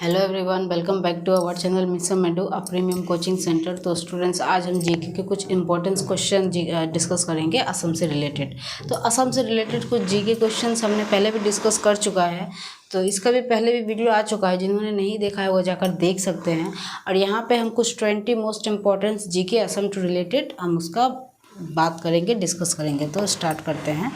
Hello everyone, welcome back to our channel मिसम मेडू a premium coaching centre. तो students, आज हम जीके के कुछ इंपॉर्टेंट क्वेश्चन डिस्कस करेंगे असम से रिलेटेड। तो असम से रिलेटेड कुछ जीके क्वेश्चंस हमने पहले भी डिस्कस कर चुका है, तो इसका भी पहले भी वीडियो आ चुका है। जिन्होंने नहीं देखा है वो जाकर देख सकते हैं। और यहाँ पे हम कुछ 20 most important GK Assam to related हम उसका बात करेंगे, डिस्कस करेंगे। तो स्टार्ट करते हैं।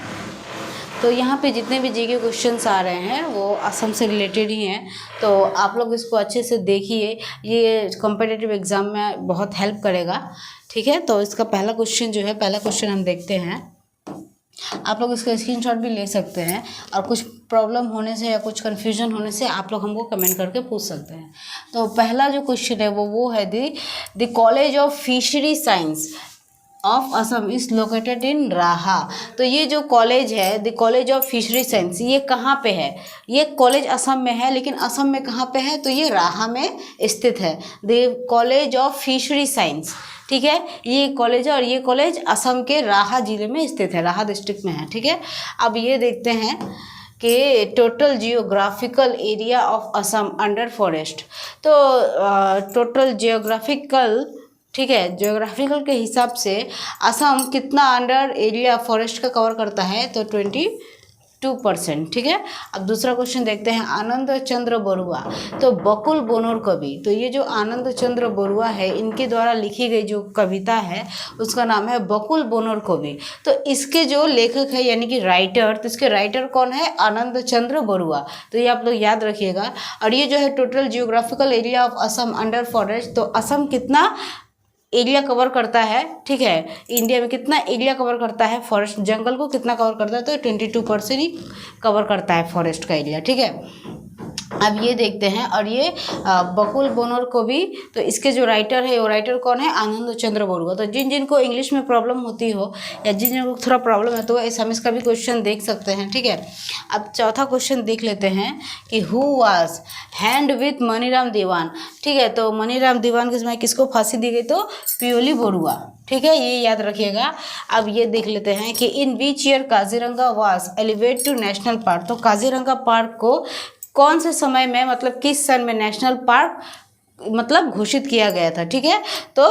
तो यहाँ पे जितने भी जीके क्वेश्चंस आ रहे हैं वो असम से रिलेटेड ही हैं, तो आप लोग इसको अच्छे से देखिए, ये कॉम्पिटिटिव एग्ज़ाम में बहुत हेल्प करेगा। ठीक है, तो इसका पहला क्वेश्चन जो है, पहला क्वेश्चन हम देखते हैं। आप लोग इसका स्क्रीनशॉट भी ले सकते हैं, और कुछ प्रॉब्लम होने से या कुछ कन्फ्यूजन होने से आप लोग हमको कमेंट करके पूछ सकते हैं। तो पहला जो क्वेश्चन है वो है the college of fishery science of Assam is located in राहा। तो ये जो कॉलेज है, the college of fishery science, ये कहाँ पे है? ये कॉलेज असम में है, लेकिन असम में कहाँ पे है? तो ये राहा में स्थित है, the college of fishery science. ठीक है, ये कॉलेज है और ये कॉलेज असम के राहा जिले में स्थित है, राहा डिस्ट्रिक्ट में है। ठीक है, अब ये देखते हैं कि total geographical area of Assam under forest. तो टोटल जियोग्राफिकल, ठीक है, जियोग्राफिकल के हिसाब से असम कितना अंडर एरिया फॉरेस्ट का कवर करता है? तो 22%। ठीक है, अब दूसरा क्वेश्चन देखते हैं। आनंद चंद्र बरुआ, तो बकुल बोनोर कवि, तो ये जो आनंद चंद्र बरुआ है, इनके द्वारा लिखी गई जो कविता है उसका नाम है बकुल बोनोर कवि। तो इसके जो लेखक है यानी कि राइटर, तो इसके राइटर कौन है? आनंद चंद्र बरुआ। तो ये आप लोग याद रखिएगा। और ये जो है total geographical area of Assam under forest, तो असम कितना एरिया कवर करता है? ठीक है, इंडिया में कितना एरिया कवर करता है? फॉरेस्ट, जंगल को कितना कवर करता है? तो 22% ही कवर करता है फॉरेस्ट का एरिया। ठीक है, अब ये देखते हैं। और ये बकुल बोनोर को भी, तो इसके जो राइटर है वो राइटर कौन है? आनंद चंद्र बरुआ। तो जिन जिनको इंग्लिश में प्रॉब्लम होती हो या जिन जिनको थोड़ा प्रॉब्लम है, तो हम इसका भी क्वेश्चन देख सकते हैं। ठीक है, अब चौथा क्वेश्चन देख लेते हैं कि who was hanged with Maniram Dewan. ठीक है, तो मनीराम दीवान के समय किसको फांसी दी गई? तो पियोली बरुआ। ठीक है, ये याद रखिएगा। अब ये देख लेते हैं कि in which year Kaziranga was elevate to national park. तो काजीरंगा पार्क को कौन से समय में, मतलब किस सन में नेशनल पार्क मतलब घोषित किया गया था? ठीक है, तो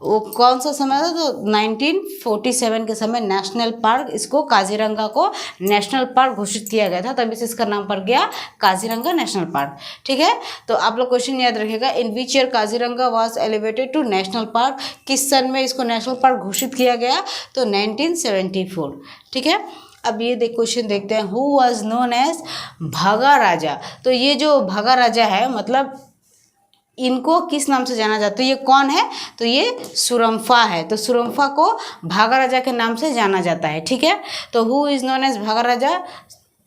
वो कौन सा समय था? तो 1947 के समय नेशनल पार्क, इसको काजीरंगा को नेशनल पार्क घोषित किया गया था, तभी से इसका नाम पड़ गया काजीरंगा नेशनल पार्क। ठीक है, तो आप लोग क्वेश्चन याद रखिएगा। In which year Kaziranga was elevated to national park, किस सन में इसको नेशनल पार्क घोषित किया गया? तो 1974। ठीक है, अब ये क्वेश्चन देखते हैं। हु वाज नोन एज भागा राजा। तो ये जो भागा राजा है, मतलब इनको किस नाम से जाना जाता है? ये कौन है? तो ये सुरम्फा है। तो सुरम्फा को भागा राजा के नाम से जाना जाता है। ठीक है, तो हु इज नोन एज भागा राजा,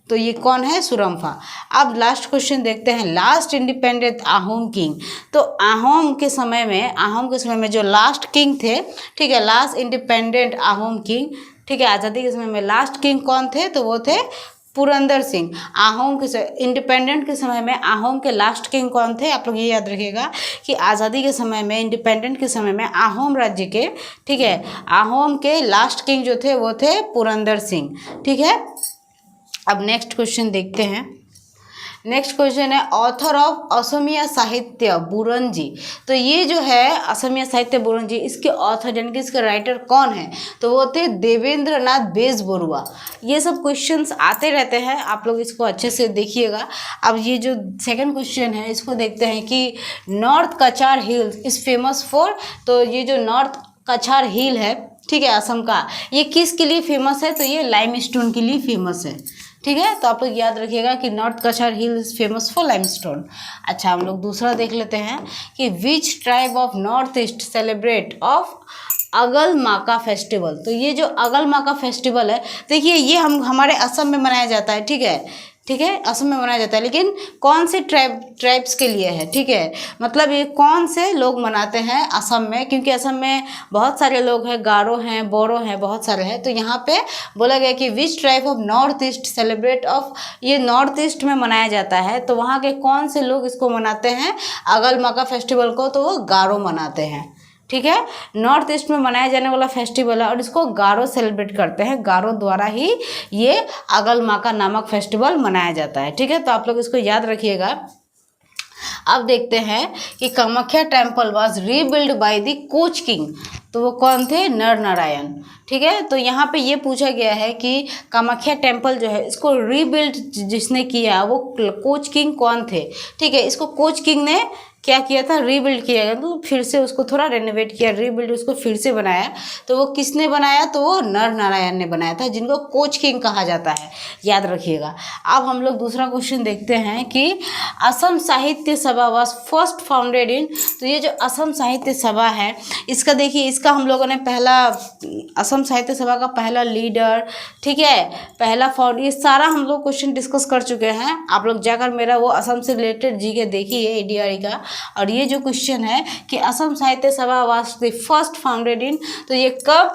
तो ये कौन है? सुरम्फा। अब लास्ट क्वेश्चन देखते हैं। Last independent Ahom king. तो आहोम के समय में जो लास्ट किंग थे, ठीक है, लास्ट इंडिपेंडेंट आहोम किंग, ठीक है, आज़ादी के समय में लास्ट किंग कौन थे? तो वो थे पुरंदर सिंह। आहोम के इंडिपेंडेंट के समय में आहोम के लास्ट किंग कौन थे? आप लोग ये याद रखिएगा कि आज़ादी के समय में, इंडिपेंडेंट के समय में आहोम राज्य के, ठीक है, आहोम के लास्ट किंग जो थे वो थे पुरंदर सिंह। ठीक है, अब नेक्स्ट क्वेश्चन देखते हैं। नेक्स्ट क्वेश्चन है ऑथर ऑफ असमिया साहित्य बुरंजी। तो ये जो है असमिया साहित्य बुरंजी, इसके ऑथर यानी कि इसके राइटर कौन है? तो वो थे देवेंद्र नाथ बेजबरुआ। ये सब क्वेश्चंस आते रहते हैं, आप लोग इसको अच्छे से देखिएगा। अब ये जो सेकंड क्वेश्चन है इसको देखते हैं कि North Cachar Hills is famous for. तो ये जो नॉर्थ कचार हिल है, ठीक है, असम का, ये किसके लिए फेमस है? तो ये लाइमस्टोन के लिए फेमस है। ठीक है, तो आप लोग याद रखिएगा कि North Cachar Hill is famous for limestone. अच्छा, हम लोग दूसरा देख लेते हैं कि which tribe of north east celebrate of अगल माका फेस्टिवल। तो ये जो अगल माका फेस्टिवल है, देखिए ये हमारे असम में मनाया जाता है। ठीक है, असम में मनाया जाता है, लेकिन कौन से ट्राइब्स के लिए है? ठीक है, मतलब ये कौन से लोग मनाते हैं असम में, क्योंकि असम में बहुत सारे लोग हैं, गारो हैं, बोरो हैं, बहुत सारे हैं। तो यहाँ पे बोला गया कि which tribe of north east celebrate of, ये नॉर्थ ईस्ट में मनाया जाता है, तो वहाँ के कौन से लोग इसको मनाते हैं अगल माका फेस्टिवल को? तो वो गारो मनाते हैं। ठीक है, नॉर्थ ईस्ट में मनाया जाने वाला फेस्टिवल है और इसको गारो सेलिब्रेट करते हैं। गारो द्वारा ही ये अगल माका नामक फेस्टिवल मनाया जाता है। ठीक है, तो आप लोग इसको याद रखिएगा। अब देखते हैं कि Kamakhya temple was rebuild by the coach king. तो वो कौन थे? नर नारायण। ठीक है, तो यहाँ पे ये पूछा गया है कि कामाख्या टेम्पल जो है इसको रीबिल्ड जिसने किया वो कोच किंग कौन थे। ठीक है, इसको कोच किंग ने क्या किया था? रीबिल्ड किया गया, तो फिर से उसको थोड़ा रेनोवेट किया, रीबिल्ड उसको फिर से बनाया। तो वो किसने बनाया? तो वो नर नारायण ने बनाया था, जिनको कोच किंग कहा जाता है, याद रखिएगा। अब हम लोग दूसरा क्वेश्चन देखते हैं कि असम साहित्य सभा वाज फर्स्ट फाउंडेड इन। तो ये जो असम साहित्य सभा है इसका देखिए, इसका हम लोगों ने पहला असम साहित्य सभा का पहला लीडर, ठीक है, पहला फाउंड, ये सारा हम लोग क्वेश्चन डिस्कस कर चुके हैं। आप लोग जाकर मेरा वो असम से रिलेटेड जीके देखिए ADRE का। और ये जो क्वेश्चन है कि असम साहित्य सभा was the first founded in, तो ये कब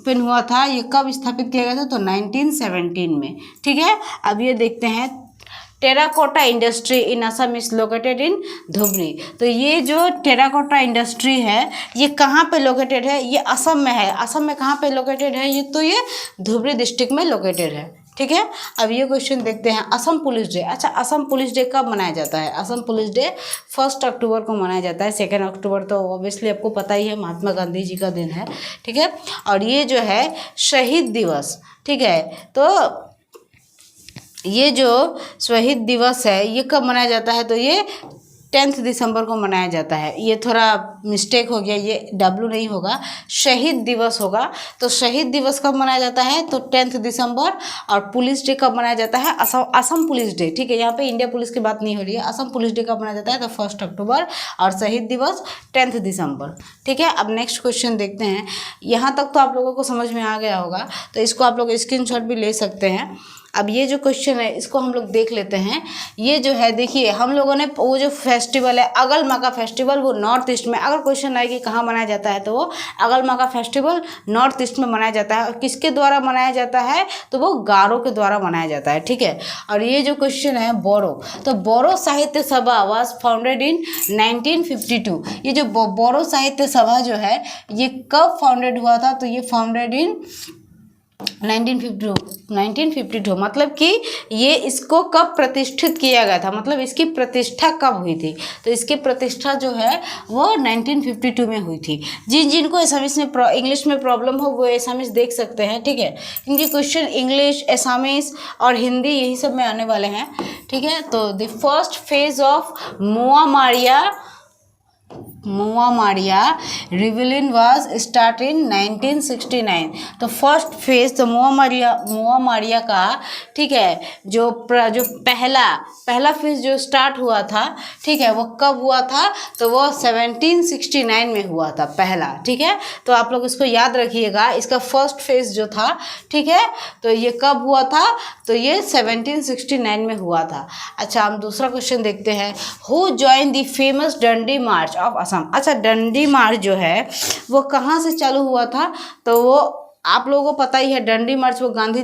पिन हुआ था, ये कब स्थापित किया गया था? तो 1917 में। ठीक है, अब ये देखते हैं terracotta industry in Assam is located in Dhubri. तो ये जो टेराकोटा इंडस्ट्री है ये कहाँ पे लोकेटेड है? ये असम में है। असम में कहाँ पे लोकेटेड है? ये तो ये धुबरी डिस्ट्रिक्ट में लोकेटेड है। ठीक है, अब ये क्वेश्चन देखते हैं असम पुलिस डे। अच्छा, असम पुलिस डे कब मनाया जाता है? असम पुलिस डे 1 अक्टूबर को मनाया जाता है। 2 अक्टूबर तो ऑब्वियसली आपको पता ही है, महात्मा गांधी जी का दिन है। ठीक है, और ये जो है शहीद दिवस, ठीक है, तो ये जो शहीद दिवस है ये कब मनाया जाता है? तो ये 10 दिसंबर को मनाया जाता है। ये थोड़ा मिस्टेक हो गया, ये W नहीं होगा, शहीद दिवस होगा। तो शहीद दिवस कब मनाया जाता है? तो 10 दिसंबर। और पुलिस डे कब मनाया जाता है? Assam police day. ठीक है, यहाँ पे इंडिया पुलिस की बात नहीं हो रही है। असम पुलिस डे कब मनाया जाता है? तो 1 अक्टूबर। और शहीद दिवस 10 दिसंबर। ठीक है, अब नेक्स्ट क्वेश्चन देखते हैं। यहाँ तक तो आप लोगों को समझ में आ गया होगा, तो इसको आप लोग स्क्रीनशॉट भी ले सकते हैं। अब ये जो क्वेश्चन है इसको हम लोग देख लेते हैं। ये जो है देखिए, हम लोगों ने वो जो फेस्टिवल है अगल माँ का फेस्टिवल, वो नॉर्थ ईस्ट में, अगर क्वेश्चन आए कि कहाँ मनाया जाता है तो वो अगल माँ का फेस्टिवल नॉर्थ ईस्ट में मनाया जाता है। और किसके द्वारा मनाया जाता है? तो वो गारो के द्वारा मनाया जाता है। ठीक है, और ये जो क्वेश्चन है बोरो, तो बोरो साहित्य सभा वाज फाउंडेड इन 1952। ये जो बोरो साहित्य सभा जो है ये कब फाउंडेड हुआ था? तो ये फाउंडेड इन 1952। मतलब कि ये इसको कब प्रतिष्ठित किया गया था, मतलब इसकी प्रतिष्ठा कब हुई थी? तो इसकी प्रतिष्ठा जो है वो 1952 में हुई थी। जिनको एसामीज में इंग्लिश में प्रॉब्लम हो वो एसामीज देख सकते हैं। ठीक है, इनके क्वेश्चन इंग्लिश, एसामीज और हिंदी यही सब में आने वाले हैं। ठीक है, तो the first phase of Moamoria rebellion was start in 1969। तो फर्स्ट फेज तो मुआमारिया का, ठीक है, जो पहला फेज जो स्टार्ट हुआ था, ठीक है, वो कब हुआ था? तो वो 1769 में हुआ था पहला। ठीक है, तो आप लोग इसको याद रखिएगा, इसका फर्स्ट फेज जो था, ठीक है, तो ये कब हुआ था? तो ये 1769 में हुआ था। अच्छा, हम दूसरा क्वेश्चन देखते हैं। हु जॉइन द फेमस डंडी मार्च ऑफ असम। अच्छा, डंडी मार्च जो है वो कहाँ से चालू हुआ था? तो वो आप लोगों को पता ही है, डंडी मार्च वो गांधी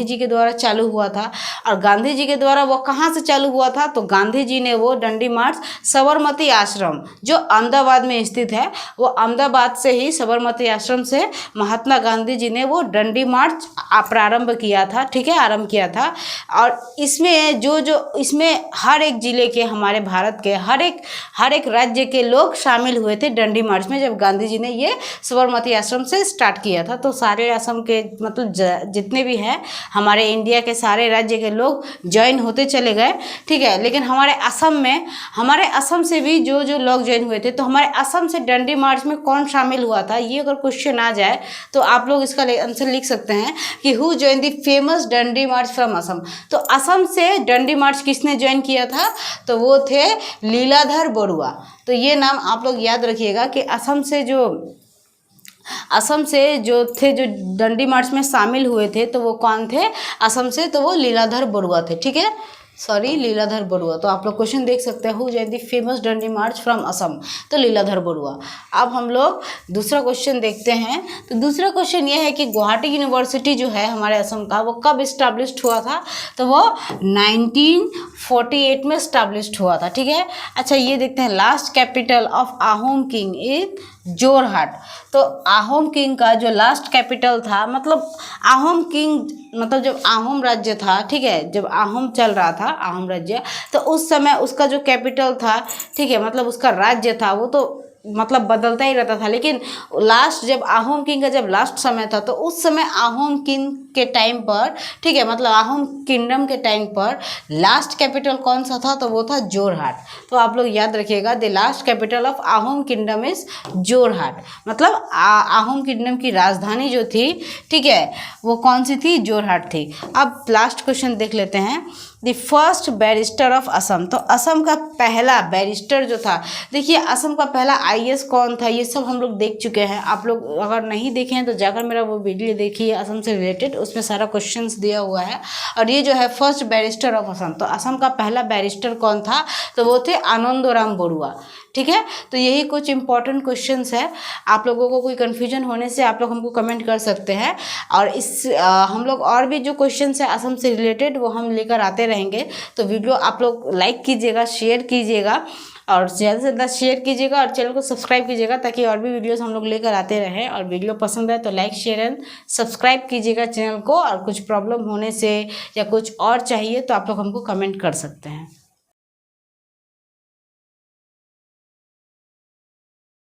जी के द्वारा चालू हुआ था। और गांधी जी के द्वारा वो कहाँ से चालू हुआ था? तो गांधी जी ने वो डंडी मार्च साबरमती आश्रम जो अहमदाबाद में स्थित है, वो अहमदाबाद से ही साबरमती आश्रम से महात्मा गांधी जी ने वो डंडी मार्च प्रारंभ किया था। ठीक है, आरंभ किया था। और इसमें जो इसमें हर एक जिले के, हमारे भारत के हर एक राज्य के लोग शामिल हुए थे डंडी मार्च में, जब गांधी जी ने ये साबरमती आश्रम से स्टार्ट किया था। तो सारे असम के, मतलब जितने भी हैं हमारे इंडिया के सारे राज्य के लोग ज्वाइन होते चले गए। ठीक है, लेकिन हमारे असम से भी जो लोग ज्वाइन हुए थे, तो हमारे असम से डंडी मार्च में कौन शामिल हुआ था? ये अगर क्वेश्चन आ जाए तो आप लोग इसका आंसर लिख सकते हैं कि हु ज्वाइन द फेमस डंडी मार्च फ्रॉम असम। तो असम से डंडी मार्च किसने ज्वाइन किया था? तो वो थे लीलाधर बरुआ। तो ये नाम आप लोग याद रखिएगा कि असम से जो डंडी मार्च में शामिल हुए थे तो वो कौन थे असम से? तो वो लीलाधर बरुआ थे। ठीक है, लीलाधर बरुआ। तो आप लोग क्वेश्चन देख सकते हैं, हु जॉइन द फेमस डंडी मार्च फ्रॉम असम? तो लीलाधर बरुआ। अब हम लोग दूसरा क्वेश्चन देखते हैं। तो दूसरा क्वेश्चन ये है कि गुवाहाटी यूनिवर्सिटी जो है हमारे असम का, वो कब इस्टेब्लिश्ड हुआ था? तो वो 1948 में इस्टेब्लिश्ड हुआ था। ठीक है, अच्छा, ये देखते हैं last capital of Ahom king is Jorhat. तो आहोम किंग का जो लास्ट कैपिटल था, मतलब आहोम किंग मतलब जब आहोम राज्य था, ठीक है, जब आहोम चल रहा था आहोम राज्य, तो उस समय उसका जो कैपिटल था, ठीक है, मतलब उसका राज्य था, वो तो मतलब बदलता ही रहता था, लेकिन लास्ट जब आहोम किंग का जब लास्ट समय था, तो उस समय आहोम किंग के टाइम पर, ठीक है, मतलब आहोम किंगडम के टाइम पर लास्ट कैपिटल कौन सा था, तो वो था जोरहाट। तो आप लोग याद रखिएगा, the last capital of Ahom kingdom is Jorhat, मतलब आहोम किंगडम की राजधानी जो थी, ठीक है, वो कौन सी थी, जोरहाट थी। अब लास्ट क्वेश्चन देख लेते हैं, the first barrister of Assam. तो असम का पहला बैरिस्टर जो था, देखिए असम का पहला आईएएस कौन था, ये सब हम लोग देख चुके हैं। आप लोग अगर नहीं देखे हैं तो जाकर मेरा वो वीडियो देखिए असम से रिलेटेड, उसमें सारा क्वेश्चंस दिया हुआ है। और ये जो है फर्स्ट बैरिस्टर ऑफ असम, तो असम का पहला बैरिस्टर कौन था, तो वो थे आनंदराम बरुआ, ठीक है। तो यही कुछ इंपॉर्टेंट क्वेश्चंस है। आप लोगों को कोई कन्फ्यूजन होने से आप लोग हमको कमेंट कर सकते हैं, और हम लोग और भी जो क्वेश्चंस है असम से रिलेटेड वो हम लेकर आते रहेंगे। तो वीडियो आप लोग लाइक कीजिएगा, शेयर कीजिएगा, और ज़्यादा से ज़्यादा शेयर कीजिएगा, और चैनल को सब्सक्राइब कीजिएगा, ताकि और भी वीडियोस हम लोग लेकर आते रहें। और वीडियो पसंद है तो लाइक शेयर एंड सब्सक्राइब कीजिएगा चैनल को। और कुछ प्रॉब्लम होने से या कुछ और चाहिए तो आप लोग हमको कमेंट कर सकते हैं।